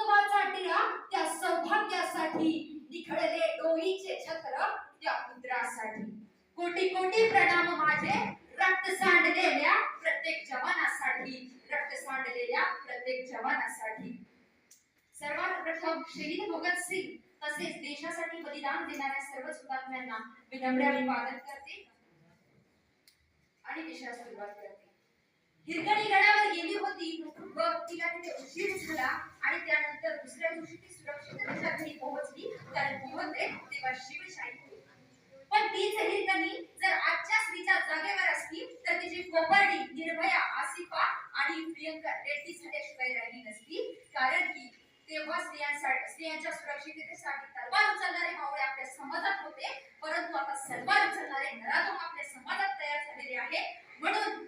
सत्वाचा टिळा त्या सौभाग्यासाठी, निखळले डोईचे छत्र त्या पुत्रासाठी. कोटी कोटी प्रणाम माझे रक्त सांडलेल्या प्रत्येक जवानासाठी, रक्त सांडलेल्या प्रत्येक जवानासाठी. सर्वात प्रथम शहीद भगतसिंग तसेच देशासाठी बलिदान देणाऱ्या सर्व हुतात्म्यांना विनम्र अभिवादन करते आणि विषयास सुरुवात करते. हिरकणी गडावर गेली होती व तिला तिथे उशीर झाला आणि त्यानंतर दुसऱ्या दिवशी ती सुरक्षित तिच्या घरी पोहोचली. कारण पोहोचले तेव्हा शिवशाही होती. पण तीच हिरकणी जर आजच्या स्त्रीच्या जागेवर असती तर तिची कोपर्डी निर्भया, आसिफा आणि प्रियंका रेड्डी झाल्याशिवाय राहिली नसती. कारण की तेव्हा स्त्रियांच्या सुरक्षिततेसाठी तलवार उचलणारे मावळे आपल्या समाजात होते, परंतु आता तलवार उचलणारे नराधम आपल्या समाजात तयार झालेले आहे. म्हणून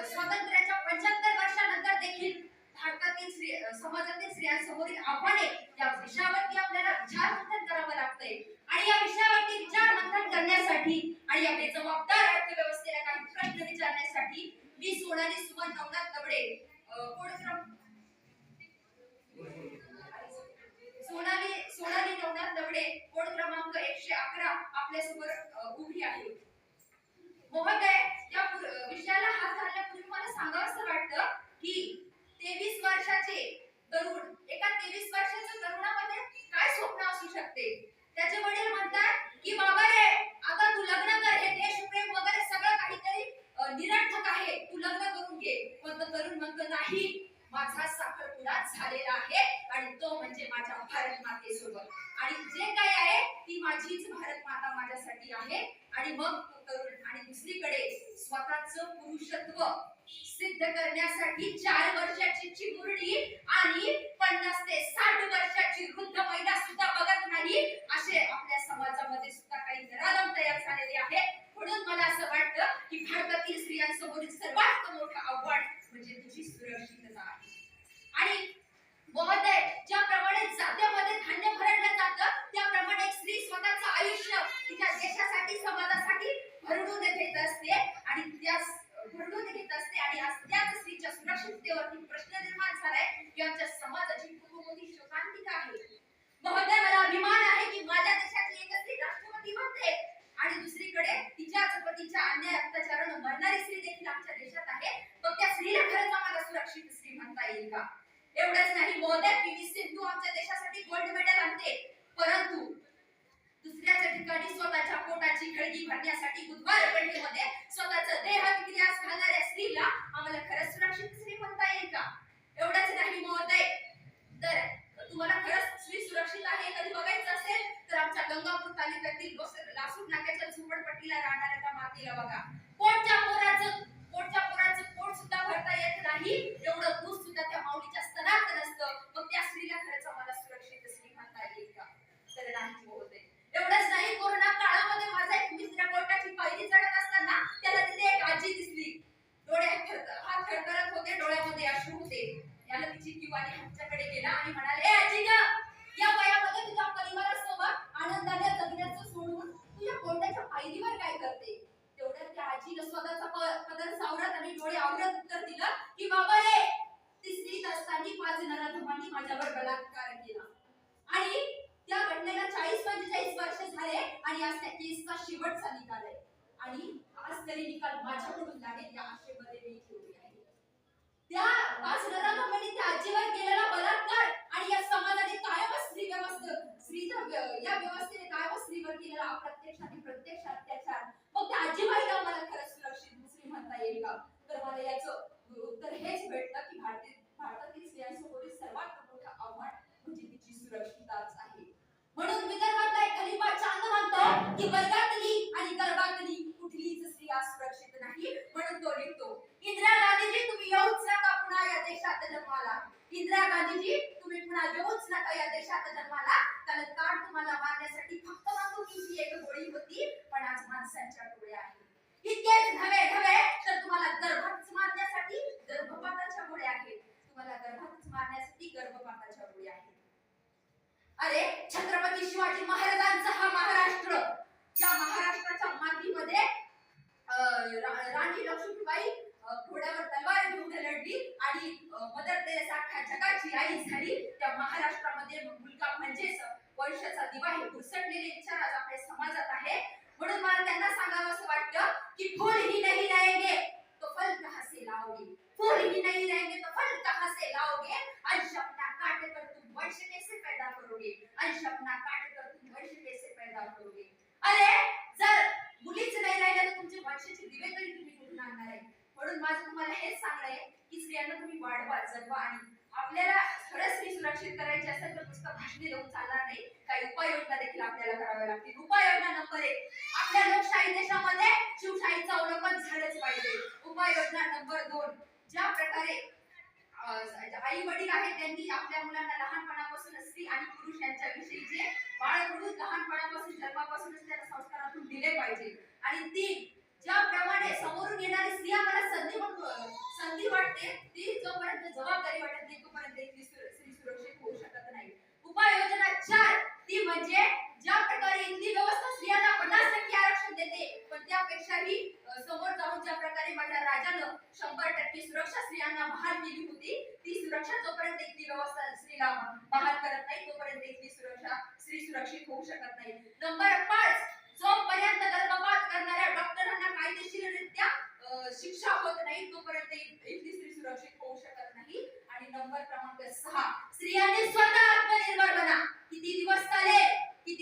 स्वातंत्र्याच्या 75 वर्षानंतर देखील भारतातील समाजातील स्त्रियांसमोरील आव्हाने या विषयावरती आपल्याला विचार मंथन करावं लागतंय. आणि या विषयावरती विचार मंथन करण्यासाठी आणि आपले जबाबदार अर्थव्यवस्थेला काही प्रश्न विचारण्यासाठी मी सोनाली सुमन नवनाथ तबडे सोनाली नवनाथ तबडे कोड क्रमांक 111 आपल्या समोर उभी आहे. महोदय, या विषयाला हात घालण्यापूर्वी मला सांगावंसं वाटतं की 23 वर्षाचे तरुण, एका 23 वर्षाच्या तरुणामध्ये काय स्वप्न असू शकते. त्याचे वडील म्हणतात की बाबा रे, आता तू लग्न कर, हे देशप्रेम वगैरे सगळं काहीतरी निरर्थक आहे, तू लग्न करून घे. पण तो तरुण म्हणतो नाही, माझा साखरपुडा झालेला आहे आणि तो म्हणजे माझ्या भारत मातेसोबत, आणि जे काही आहे ती माझीच भारत माता माझ्यासाठी आहे. आणि मग तो तरुण आणि दुसरीकडे स्वतःचं पुरुषत्व सिद्ध करण्यासाठी 4 वर्षाची चिमुरडी आणि 50 ते 60 वर्षाची वृद्ध महिला सुद्धा बघत नाही, असे आपल्या समाजामध्ये सुद्धा काही नराधम तयार झालेले आहे. म्हणून मला असं वाटतं की भारतातील स्त्रियांसमोरील सर्वात मोठं आव्हान म्हणजे तुझी सुरक्षितता आहे. आणि महोदय, ज्याप्रमाणे जात्यामध्ये धान्य भरडलं जातं त्याप्रमाणे एक स्त्री स्वतःचं आयुष्य तिच्या देशासाठी, समाजासाठी भरडून घेत असते आणि आज त्याच स्त्रीच्या सुरक्षिततेवरती प्रश्न निर्माण झालाय की आमच्या समाजाची खूप मोठी शोकांतिका आहे. महोदय, मला अभिमान आहे की माझ्या देशाची एक स्त्री राष्ट्रपती बनते आणि दुसरीकडे तिच्याच पतीच्या अन्याय अत्याचाराने मरणारी स्त्री देखील आमच्या देशात आहे. मग त्या स्त्रीला खरंच आम्हाला सुरक्षित स्त्री म्हणता येईल का? एवढंच नाही महोदय, पी.व्ही. सिंधू आमच्या देशासाठी गोल्ड मेडल आणते, परंतु दुसऱ्याच ठिकाणी स्वतःच्या पोटाची खळगी भरण्यासाठी बुधवार पेठेमध्ये स्वतःचं देह विक्रीस घालणाऱ्या स्त्रीला आम्हाला खरंच सुरक्षित स्त्री म्हणता येईल का? एवढंच नाही महोदय, तर तुम्हाला खरंच स्त्री सुरक्षित आहे कधी बघायचं असेल तर आमच्या गंगापूर तालुक्यातील लासूर नाक्याच्या झोपडपट्टीला राहणाऱ्या त्या मातीला बघा. पोटच्या पोराचं पोट सुद्धा भरता येत नाही, एवढं दूध सुद्धा त्या माऊलीच्या स्तनात नसतं. मग त्या स्त्रीला खरंच आम्हाला सुरक्षित स्त्री म्हणता येईल का? तर नाही महोदय. एवढंच नाही, कोरोना काळामध्ये माझा एक मित्र कोर्टाची पायरी चढत असताना त्याला तिथे एक आजी दिसली. हात थरथरत होते, डोळ्यामध्ये अश्रू होते. याला तिची किवानी आमच्याकडे गेला आणि म्हणाले, ए आजी ग, या वयामध्ये तुझ्या परिवारासोबत आनंदाने जगण्याचं सोडून तुझ्या कोर्टाच्या पायरीवर काय करते? तेवढ्यात त्या आजीला स्वतःचा पदर सावरत आणि डोळे आवरत उत्तर दिलं की बाबा रे, ती स्त्री असताना 5 नराधमांनी माझ्यावर बलात्कार केला आणि त्या घटनेला 40-45 वर्ष झाले आणि आज त्या केसचा शेवटचा निकाल आहे आणि आज तरी निकाल माझ्याकडून लागेल या आशेमध्ये मी ठेवली आहे. त्या 5 नराधमांनी त्या आजीवर केलेला बलात्कार आणि या समाजाने कायमच या व्यवस्थेने कायमच स्त्रीवर केलेला अप्रत्यक्ष आणि प्रत्यक्ष अत्याचार, मग त्या आजीबाईला आम्हाला खरंच सुरक्षित स्त्री म्हणता येईल का? तर मला याचं उत्तर हेच भेटतं की भारतातील स्त्रियांसमोरील सर्वात मोठं आव्हान म्हणजे तिची सुरक्षितताच आहे. म्हणून विदर्भातला एक खलिफा चांद म्हणतो की वर्गातली आणि गर्भातली कुठलीच स्त्री सुरक्षित नाही. म्हणून तो लिहितो, इंदिरा गांधीजी तुम्ही येऊच नका पुन्हा या देशात जन्माला. इंदिरा गांधीजी तुम्ही पुन्हा येऊच नका या देशात जन्माला. कारण काळ तुम्हाला मारण्यासाठी फक्त बंदुकीची एक गोळी होती, पण आज माणसांच्या गोळ्या आहेत. इतकेच नव्हे तर तुम्हाला गर्भातच मारण्यासाठी गर्भपाताच्या गोळ्या आहेत. तुम्हाला गर्भातच मारण्यासाठी गर्भपाताच्या गोळ्या आहेत. अरे, छत्रपती शिवाजी महाराजांचा हा महाराष्ट्र, या महाराष्ट्राच्या मातीमध्ये राणी लक्ष्मीबाई घोड्यावर तलवार घेऊन लढली आणि मदर तेरेसा अख्ख्या जगाची आई झाली. त्या महाराष्ट्रामध्ये मुलगा म्हणजेच वंशाचा दिवा हे घुसटलेले विचार आज आपल्या समाजात आहे. म्हणून मला त्यांना सांगावं असं वाटतं की फूल ही नहीं रहेंगे तो फल कहां से लाओगे, फूल ही नहीं रहेंगे तो फल कहां से लाओगे, अंश अपना काट कर तुम वंश कैसे पैदा करोगे, अंश अपना काट कर तुम वंश कैसे पैदा करोगे. अरे जर मुलीच नाही राहिल्या तर तुमचे वंशाचे दिवे तरी तुम्ही कुठून आणणार आहे. म्हणून माझं तुम्हाला हेच सांगणं आहे की स्त्रियांना तुम्ही वाढवा जगवा आणि आपल्याला खरंच स्त्री सुरक्षित करायची असेल तर नुसतं भाषणे देऊन चालणार नाही. काही उपाययोजना देखील आपल्याला कराव्या लागतील. उपाययोजना नंबर 1, आपल्या लोकशाही देशामध्ये शिवशाहीचं अवलंबन झालंच पाहिजे. उपाययोजना नंबर 2, ज्या प्रकारे आई वडील आहेत त्यांनी आपल्या मुलांना लहानपणापासून स्त्री आणि पुरुष यांच्या विषयीचे बाळकडून लहानपणापासून जन्मापासूनच त्यांना संस्कारातून दिले पाहिजे. आणि 3, ज्याप्रमाणे समोरून येणारी स्त्री आम्हाला संधी वाटते ती जोपर्यंत जबाबदारी वाटत नाही तोपर्यंत स्त्री सुरक्षित होऊ शकत नाही. उपाययोजना 4, ती म्हणजे ज्या प्रकारे इथली व्यवस्था स्त्रियांना 50% आरक्षण देते पण त्यापेक्षाही समोर जाऊन ज्या प्रकारे माझ्या राजानं 100% सुरक्षा स्त्रियांना बहाल केली होती ती सुरक्षा जोपर्यंत इथली व्यवस्था स्त्रीला बहाल करत नाही तोपर्यंत इथली स्त्री सुरक्षित होऊ शकत नाही. नंबर 5, जोपर्यंत गर्भपात करणाऱ्या डॉक्टरांना कायदेशीररित्या शिक्षा होत नाही तोपर्यंत इथली स्त्री सुरक्षित होऊ शकत नाही. आणि नंबर क्रमांक 6, स्त्रियांनी स्वतः आत्मनिर्भर बना. किती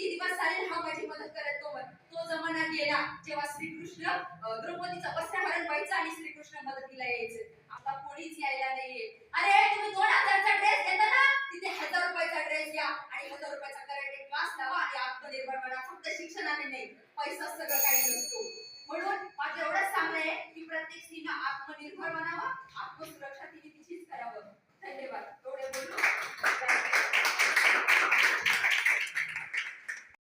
दिवस चालेल हा माझी मदत करेल तो जमाना गेला जेव्हा श्रीकृष्ण द्रौपदीचं वस्त्रहरण व्हायचं आणि श्रीकृष्ण मदतीला यायचे. आता कोणीच यायला नाहीये. अरे तुम्ही 2000चा ड्रेस घेता ना तिथे 1000 रुपयाचा ड्रेस घ्या आणि 1000 रुपयाचा कराटे क्लास लावा आणि आत्मनिर्भर बना. फक्त शिक्षणाने नाही पैसा सगळं काही नसतो. म्हणून माझं एवढंच सांगणं आहे की प्रत्येक स्त्रीनं आत्मनिर्भर